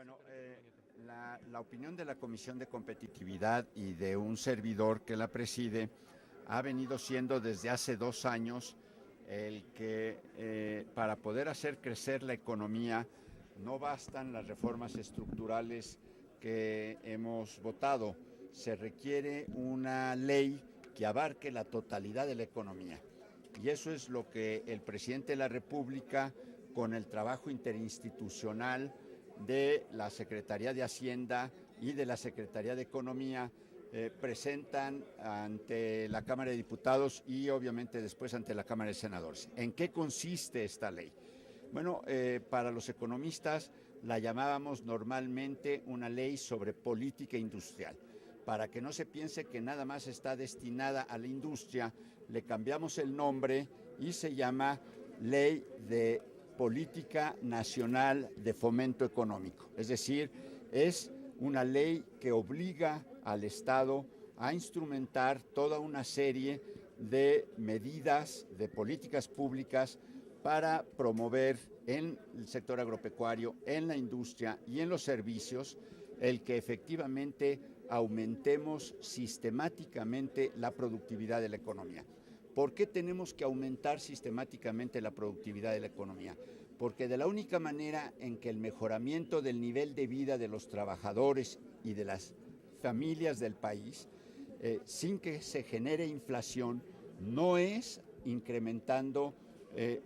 Bueno, la opinión de la Comisión de Competitividad y de un servidor que la preside ha venido siendo desde hace 2 años el que para poder hacer crecer la economía no bastan las reformas estructurales que hemos votado, se requiere una ley que abarque la totalidad de la economía. Y eso es lo que el presidente de la República, con el trabajo interinstitucional de la Secretaría de Hacienda y de la Secretaría de Economía, presentan ante la Cámara de Diputados y obviamente después ante la Cámara de Senadores. ¿En qué consiste esta ley? Bueno, para los economistas la llamábamos normalmente una ley sobre política industrial. Para que no se piense que nada más está destinada a la industria, le cambiamos el nombre y se llama Ley de Política Nacional de Fomento Económico. Es decir, es una ley que obliga al Estado a instrumentar toda una serie de medidas, de políticas públicas para promover en el sector agropecuario, en la industria y en los servicios el que efectivamente aumentemos sistemáticamente la productividad de la economía. ¿Por qué tenemos que aumentar sistemáticamente la productividad de la economía? Porque de la única manera en que el mejoramiento del nivel de vida de los trabajadores y de las familias del país, sin que se genere inflación, no es incrementando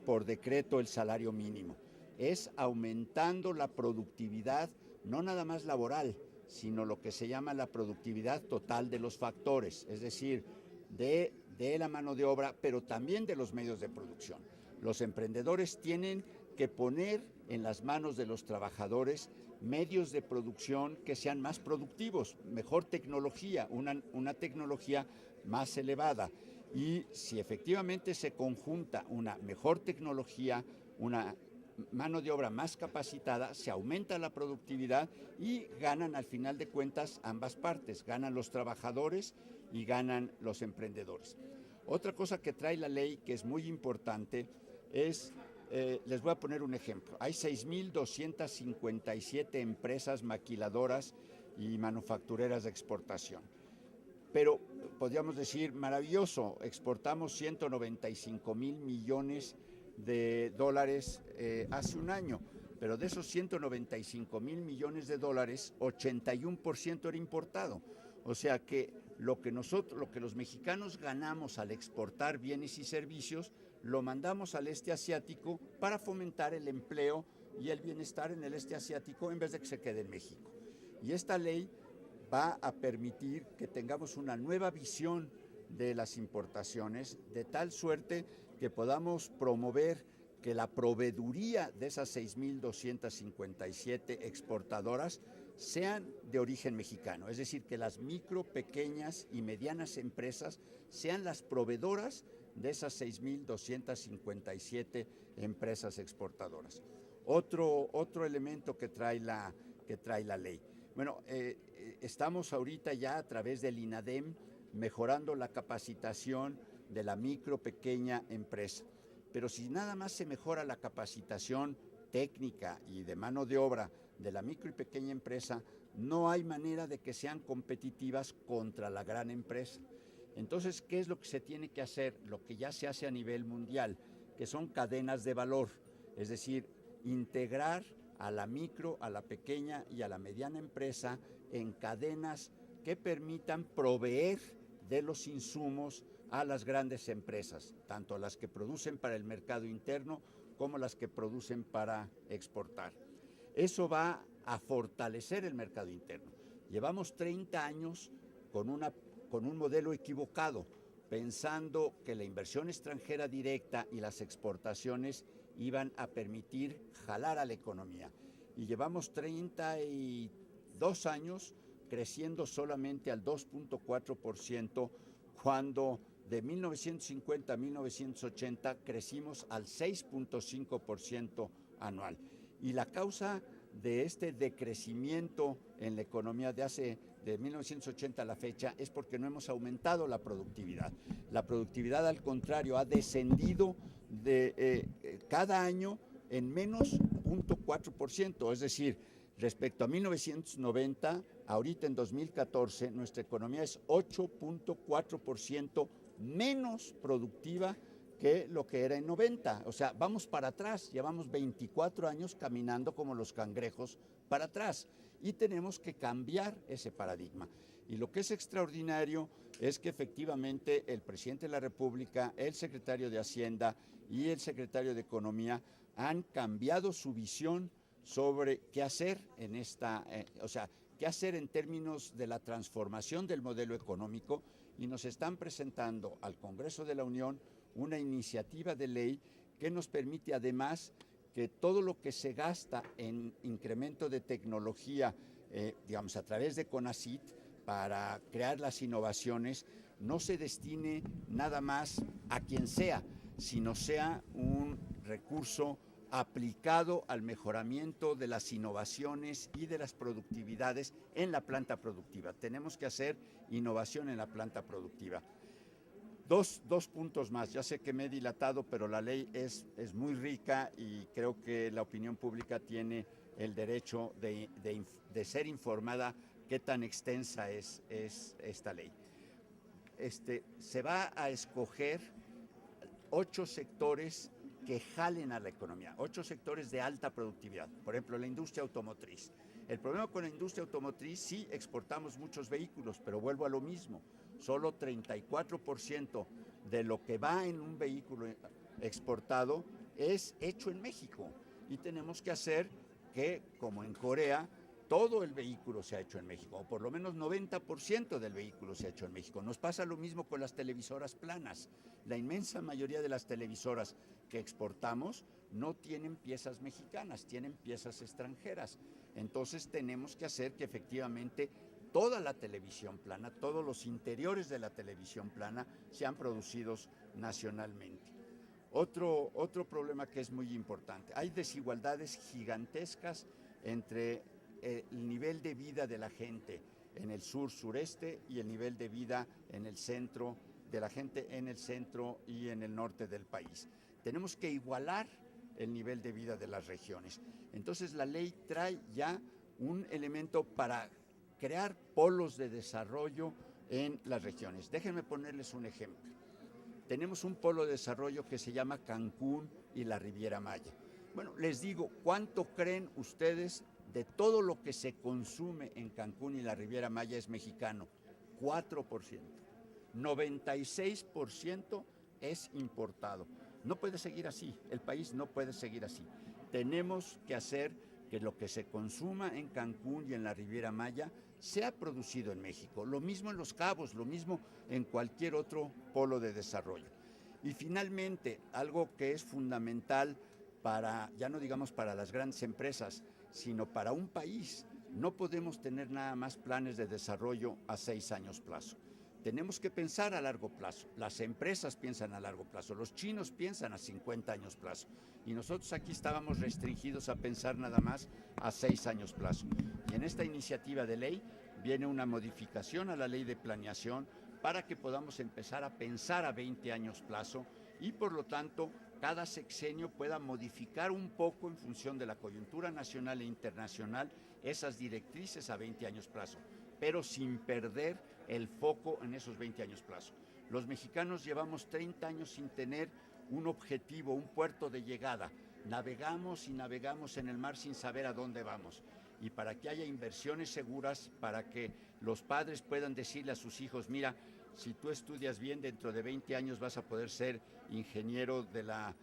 por decreto el salario mínimo, es aumentando la productividad, no nada más laboral, sino lo que se llama la productividad total de los factores, es decir, de la mano de obra, pero también de los medios de producción. Los emprendedores tienen que poner en las manos de los trabajadores medios de producción que sean más productivos, mejor tecnología, una tecnología más elevada. Y si efectivamente se conjunta una mejor tecnología, una mano de obra más capacitada, se aumenta la productividad y ganan al final de cuentas ambas partes, ganan los trabajadores y ganan los emprendedores. Otra cosa que trae la ley que es muy importante es, les voy a poner un ejemplo, hay 6.257 empresas maquiladoras y manufactureras de exportación. Pero podríamos decir, maravilloso, exportamos 195,000 millones de dólares hace un año, pero de esos 195,000 millones de dólares, 81% era importado. O sea que lo que los mexicanos ganamos al exportar bienes y servicios, lo mandamos al este asiático para fomentar el empleo y el bienestar en el este asiático en vez de que se quede en México. Y esta ley va a permitir que tengamos una nueva visión de las importaciones, de tal suerte que podamos promover que la proveeduría de esas 6.257 exportadoras sean de origen mexicano, es decir, que las micro, pequeñas y medianas empresas sean las proveedoras de esas 6.257 empresas exportadoras. Otro elemento que trae la ley. Bueno, estamos ahorita ya a través del INADEM mejorando la capacitación de la micro, pequeña empresa. Pero si nada más se mejora la capacitación técnica y de mano de obra de la micro y pequeña empresa, no hay manera de que sean competitivas contra la gran empresa. Entonces, ¿qué es lo que se tiene que hacer? Lo que ya se hace a nivel mundial, que son cadenas de valor, es decir, integrar a la micro, a la pequeña y a la mediana empresa en cadenas que permitan proveer de los insumos a las grandes empresas, tanto las que producen para el mercado interno como las que producen para exportar. Eso va a fortalecer el mercado interno. Llevamos 30 años con un modelo equivocado, pensando que la inversión extranjera directa y las exportaciones iban a permitir jalar a la economía. Y llevamos 32 años creciendo solamente al 2.4%, cuando de 1950 a 1980 crecimos al 6.5% anual. Y la causa de este decrecimiento en la economía de 1980 a la fecha es porque no hemos aumentado la productividad. La productividad, al contrario, ha descendido cada año en menos 0.4%, es decir, Respecto a 1990, ahorita en 2014, nuestra economía es 8.4% menos productiva que lo que era en 90. O sea, vamos para atrás, llevamos 24 años caminando como los cangrejos para atrás y tenemos que cambiar ese paradigma. Y lo que es extraordinario es que efectivamente el presidente de la República, el secretario de Hacienda y el secretario de Economía han cambiado su visión sobre qué hacer en qué hacer en términos de la transformación del modelo económico, y nos están presentando al Congreso de la Unión una iniciativa de ley que nos permite además que todo lo que se gasta en incremento de tecnología, digamos a través de CONACYT, para crear las innovaciones, no se destine nada más a quien sea, sino sea un recurso aplicado al mejoramiento de las innovaciones y de las productividades en la planta productiva. Tenemos que hacer innovación en la planta productiva. Dos puntos más. Ya sé que me he dilatado, pero la ley es muy rica y creo que la opinión pública tiene el derecho de ser informada qué tan extensa es esta ley. Se va a escoger 8 sectores que jalen a la economía, 8 sectores de alta productividad. Por ejemplo, la industria automotriz. El problema con la industria automotriz, sí exportamos muchos vehículos, pero vuelvo a lo mismo. Solo 34% de lo que va en un vehículo exportado es hecho en México. Y tenemos que hacer que, como en Corea, todo el vehículo se ha hecho en México, o por lo menos 90% del vehículo se ha hecho en México. Nos pasa lo mismo con las televisoras planas. La inmensa mayoría de las televisoras que exportamos no tienen piezas mexicanas, tienen piezas extranjeras. Entonces tenemos que hacer que efectivamente toda la televisión plana, todos los interiores de la televisión plana sean producidos nacionalmente. Otro problema que es muy importante, hay desigualdades gigantescas entre el nivel de vida de la gente en el sur-sureste y el nivel de vida en el centro, de la gente en el centro y en el norte del país. Tenemos que igualar el nivel de vida de las regiones. Entonces la ley trae ya un elemento para crear polos de desarrollo en las regiones. Déjenme ponerles un ejemplo. Tenemos un polo de desarrollo que se llama Cancún y la Riviera Maya. Bueno, les digo, ¿cuánto creen ustedes de todo lo que se consume en Cancún y la Riviera Maya es mexicano? 4%. 96% es importado. No puede seguir así, el país no puede seguir así. Tenemos que hacer que lo que se consuma en Cancún y en la Riviera Maya sea producido en México. Lo mismo en Los Cabos, lo mismo en cualquier otro polo de desarrollo. Y finalmente, algo que es fundamental para, ya no digamos para las grandes empresas, sino para un país. No podemos tener nada más planes de desarrollo a 6 años plazo. Tenemos que pensar a largo plazo. Las empresas piensan a largo plazo, los chinos piensan a 50 años plazo. Y nosotros aquí estábamos restringidos a pensar nada más a 6 años plazo. Y en esta iniciativa de ley viene una modificación a la ley de planeación para que podamos empezar a pensar a 20 años plazo y por lo tanto cada sexenio pueda modificar un poco en función de la coyuntura nacional e internacional esas directrices a 20 años plazo, pero sin perder el foco en esos 20 años plazo. Los mexicanos llevamos 30 años sin tener un objetivo, un puerto de llegada. Navegamos y navegamos en el mar sin saber a dónde vamos. Y para que haya inversiones seguras, para que los padres puedan decirle a sus hijos, mira, si tú estudias bien, dentro de 20 años vas a poder ser ingeniero de la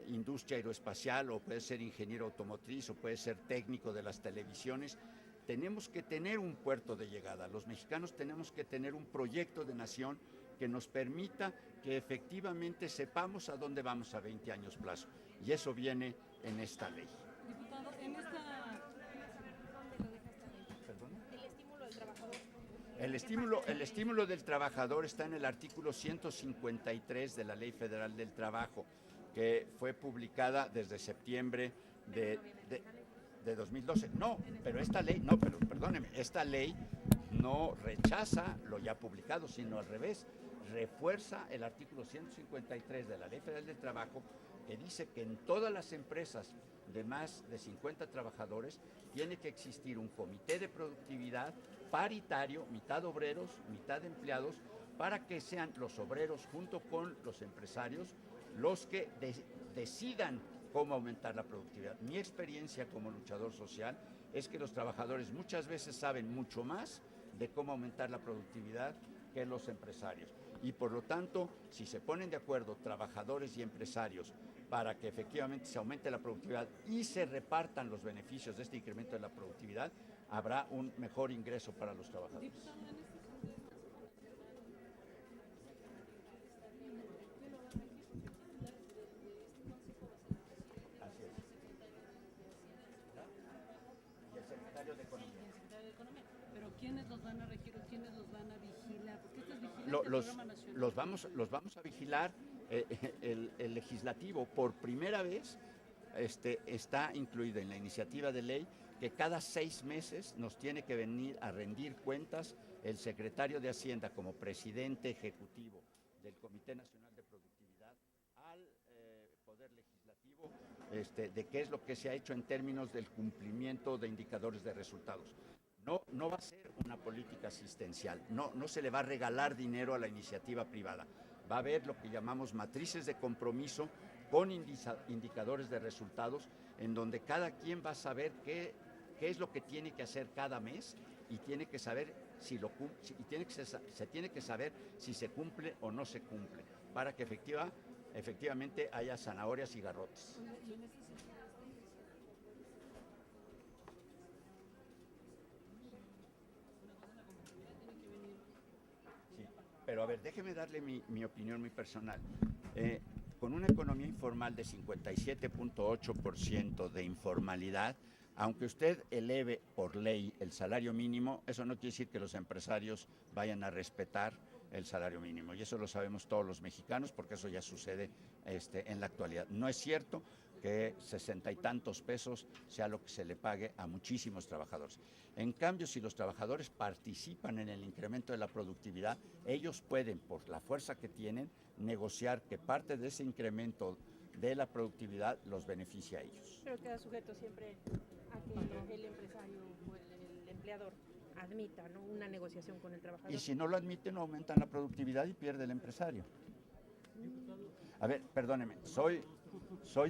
industria aeroespacial, o puedes ser ingeniero automotriz, o puedes ser técnico de las televisiones. Tenemos que tener un puerto de llegada. Los mexicanos tenemos que tener un proyecto de nación que nos permita que efectivamente sepamos a dónde vamos a 20 años plazo. Y eso viene en esta ley. Diputado, en esta... ¿Perdón? El estímulo del trabajador. El estímulo del trabajador está en el artículo 153 de la Ley Federal del Trabajo, que fue publicada desde septiembre de 2012. No, pero esta ley, no, pero perdóneme, esta ley no rechaza lo ya publicado, sino al revés, refuerza el artículo 153 de la Ley Federal del Trabajo que dice que en todas las empresas de más de 50 trabajadores tiene que existir un comité de productividad paritario, mitad obreros, mitad empleados, para que sean los obreros junto con los empresarios los que decidan cómo aumentar la productividad. Mi experiencia como luchador social es que los trabajadores muchas veces saben mucho más de cómo aumentar la productividad que los empresarios. Y por lo tanto, si se ponen de acuerdo trabajadores y empresarios para que efectivamente se aumente la productividad y se repartan los beneficios de este incremento de la productividad, habrá un mejor ingreso para los trabajadores. Así es. Y el secretario de Economía. Pero ¿quiénes los van a regir o quiénes los van a vigilar? Porque esto es vigilancia del programa nacional. Los vamos a vigilar. El legislativo por primera vez está incluido en la iniciativa de ley que cada 6 meses nos tiene que venir a rendir cuentas el secretario de Hacienda como presidente ejecutivo del Comité Nacional de Productividad al Poder Legislativo de qué es lo que se ha hecho en términos del cumplimiento de indicadores de resultados. No va a ser una política asistencial, no se le va a regalar dinero a la iniciativa privada. Va a haber lo que llamamos matrices de compromiso con indicadores de resultados, en donde cada quien va a saber qué es lo que tiene que hacer cada mes y tiene que saber se tiene que saber si se cumple o no se cumple, para que efectivamente haya zanahorias y garrotes. Pero a ver, déjeme darle mi opinión muy personal. Con una economía informal de 57.8% de informalidad, aunque usted eleve por ley el salario mínimo, eso no quiere decir que los empresarios vayan a respetar el salario mínimo. Y eso lo sabemos todos los mexicanos, porque eso ya sucede en la actualidad. No es cierto que 60 y tantos pesos sea lo que se le pague a muchísimos trabajadores. En cambio, si los trabajadores participan en el incremento de la productividad, ellos pueden, por la fuerza que tienen, negociar que parte de ese incremento de la productividad los beneficia a ellos. Pero queda sujeto siempre a que el empresario o el empleador admita, ¿no?, una negociación con el trabajador. Y si no lo admiten, aumentan la productividad y pierde el empresario. A ver, perdóneme, soy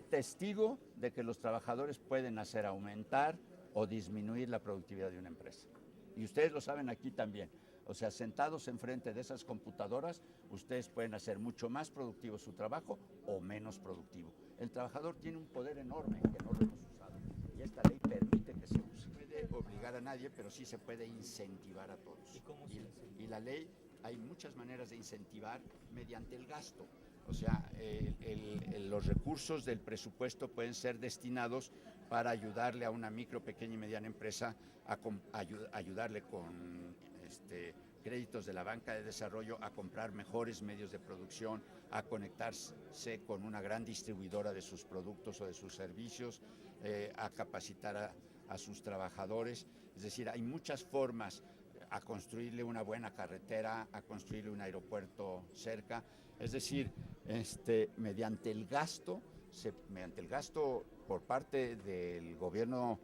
testigo de que los trabajadores pueden hacer aumentar o disminuir la productividad de una empresa. Y ustedes lo saben aquí también. O sea, sentados enfrente de esas computadoras, ustedes pueden hacer mucho más productivo su trabajo o menos productivo. El trabajador tiene un poder enorme que no lo hemos usado. Y esta ley permite que se use. No puede obligar a nadie, pero sí se puede incentivar a todos. Y la ley, hay muchas maneras de incentivar mediante el gasto. O sea, los recursos del presupuesto pueden ser destinados para ayudarle a una micro, pequeña y mediana empresa, ayudarle con créditos de la banca de desarrollo a comprar mejores medios de producción, a conectarse con una gran distribuidora de sus productos o de sus servicios, a capacitar a sus trabajadores. Es decir, hay muchas formas, a construirle una buena carretera, a construirle un aeropuerto cerca. Es decir, mediante el gasto por parte del gobierno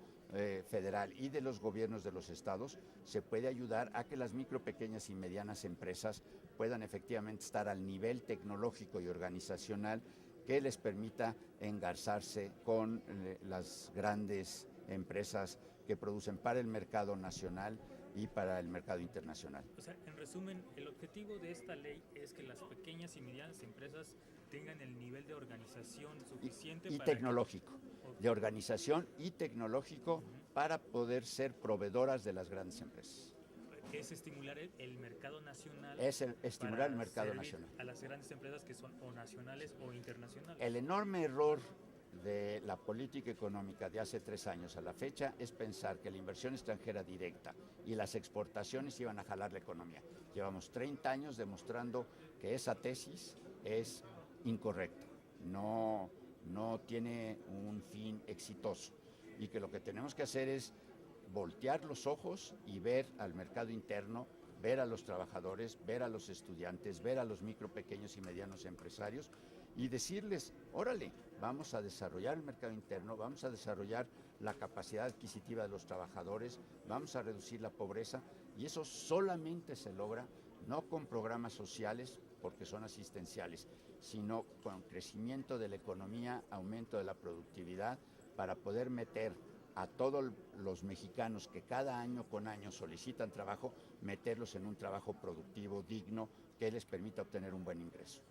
federal y de los gobiernos de los estados, se puede ayudar a que las micro, pequeñas y medianas empresas puedan efectivamente estar al nivel tecnológico y organizacional que les permita engarzarse con las grandes empresas que producen para el mercado nacional y para el mercado internacional. O sea, en resumen, el objetivo de esta ley es que las pequeñas y medianas empresas tengan el nivel de organización suficiente y tecnológico, de organización y tecnológico para poder ser proveedoras de las grandes empresas. Es estimular el mercado nacional. Es estimular el mercado nacional. A las grandes empresas que son o nacionales o internacionales. El enorme error de la política económica de hace 3 años a la fecha es pensar que la inversión extranjera directa y las exportaciones iban a jalar la economía. Llevamos 30 años demostrando que esa tesis es incorrecta, no tiene un fin exitoso, y que lo que tenemos que hacer es voltear los ojos y ver al mercado interno, ver a los trabajadores, ver a los estudiantes, ver a los micro, pequeños y medianos empresarios y decirles, órale, vamos a desarrollar el mercado interno, vamos a desarrollar la capacidad adquisitiva de los trabajadores, vamos a reducir la pobreza, y eso solamente se logra no con programas sociales, porque son asistenciales, sino con crecimiento de la economía, aumento de la productividad, para poder meter a todos los mexicanos que cada año con año solicitan trabajo, meterlos en un trabajo productivo, digno, que les permita obtener un buen ingreso.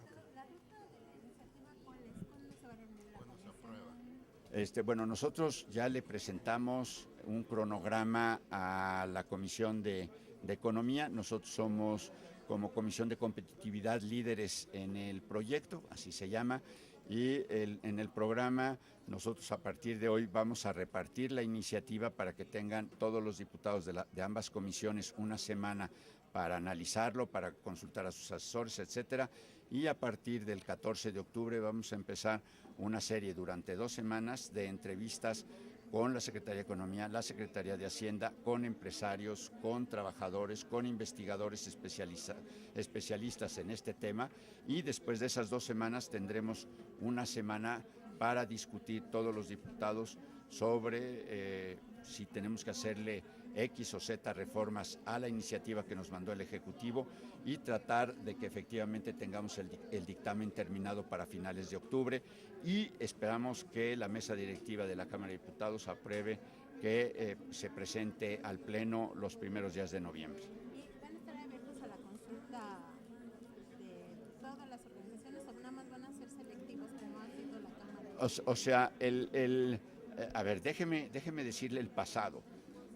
¿La ruta de la iniciativa cuál es? ¿Cuándo se va a reunir la comisión? Bueno, nosotros ya le presentamos un cronograma a la Comisión de Economía. Nosotros somos, como Comisión de Competitividad, líderes en el proyecto, así se llama, y en el programa nosotros a partir de hoy vamos a repartir la iniciativa para que tengan todos los diputados de ambas comisiones una semana para analizarlo, para consultar a sus asesores, etcétera, y a partir del 14 de octubre vamos a empezar una serie durante 2 semanas de entrevistas con la Secretaría de Economía, la Secretaría de Hacienda, con empresarios, con trabajadores, con investigadores especialistas en este tema, y después de esas 2 semanas tendremos una semana para discutir todos los diputados sobre si tenemos que hacerle X o Z reformas a la iniciativa que nos mandó el Ejecutivo y tratar de que efectivamente tengamos el dictamen terminado para finales de octubre, y esperamos que la mesa directiva de la Cámara de Diputados apruebe que se presente al Pleno los primeros días de noviembre. ¿Y van a estar abiertos a la consulta de todas las organizaciones o nada más van a ser selectivos como ha sido la Cámara? O sea, a ver, déjeme decirle el pasado.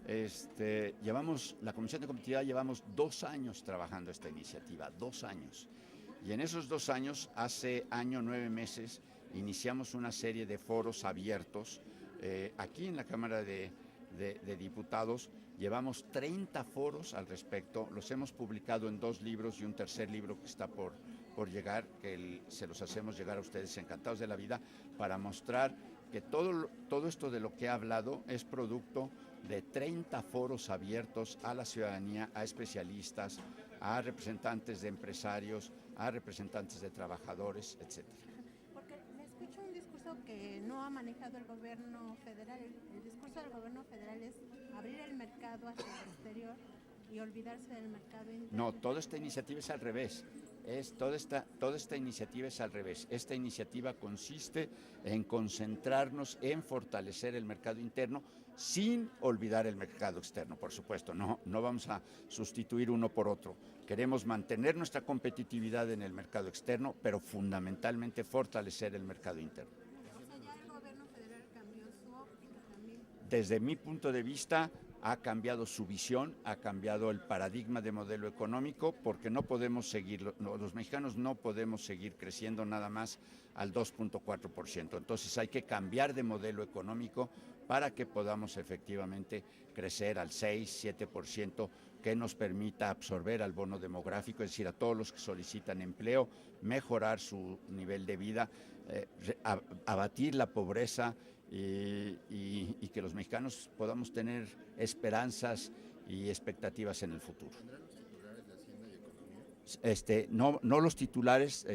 La Comisión de Competitividad llevamos 2 años trabajando esta iniciativa, 2 años. Y en esos 2 años, hace año 9 meses, iniciamos una serie de foros abiertos. Aquí en la Cámara de Diputados llevamos 30 foros al respecto. Los hemos publicado en 2 libros y un tercer libro que está por llegar, que se los hacemos llegar a ustedes encantados de la vida, para mostrar que todo esto de lo que he hablado es producto de 30 foros abiertos a la ciudadanía, a especialistas, a representantes de empresarios, a representantes de trabajadores, etcétera. Porque me escucho un discurso que no ha manejado el gobierno federal. El discurso del gobierno federal es abrir el mercado hacia el exterior y olvidarse del mercado interno. No, toda esta iniciativa es al revés. Toda esta iniciativa es al revés. Esta iniciativa consiste en concentrarnos en fortalecer el mercado interno sin olvidar el mercado externo, por supuesto. No vamos a sustituir uno por otro. Queremos mantener nuestra competitividad en el mercado externo, pero fundamentalmente fortalecer el mercado interno. O sea, ya el gobierno federal cambió su óptica también. Desde mi punto de vista, ha cambiado su visión, ha cambiado el paradigma de modelo económico, porque no podemos seguir, los mexicanos no podemos seguir creciendo nada más al 2.4%. Entonces hay que cambiar de modelo económico para que podamos efectivamente crecer al 6-7%, que nos permita absorber al bono demográfico, es decir, a todos los que solicitan empleo, mejorar su nivel de vida, abatir la pobreza, y que los mexicanos podamos tener esperanzas y expectativas en el futuro. ¿Tendrán los titulares de Hacienda y Economía? No los titulares.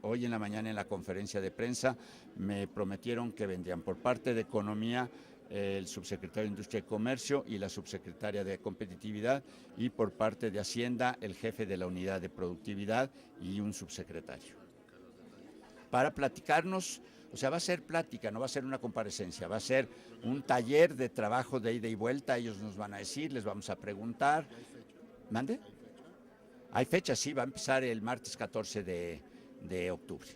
Hoy en la mañana en la conferencia de prensa me prometieron que vendrían por parte de Economía el subsecretario de Industria y Comercio y la subsecretaria de Competitividad, y por parte de Hacienda el jefe de la unidad de productividad y un subsecretario. Para platicarnos, o sea, va a ser plática, no va a ser una comparecencia, va a ser un taller de trabajo de ida y vuelta. Ellos nos van a decir, les vamos a preguntar. ¿Mande? Hay fecha, sí, va a empezar el martes 14 de octubre.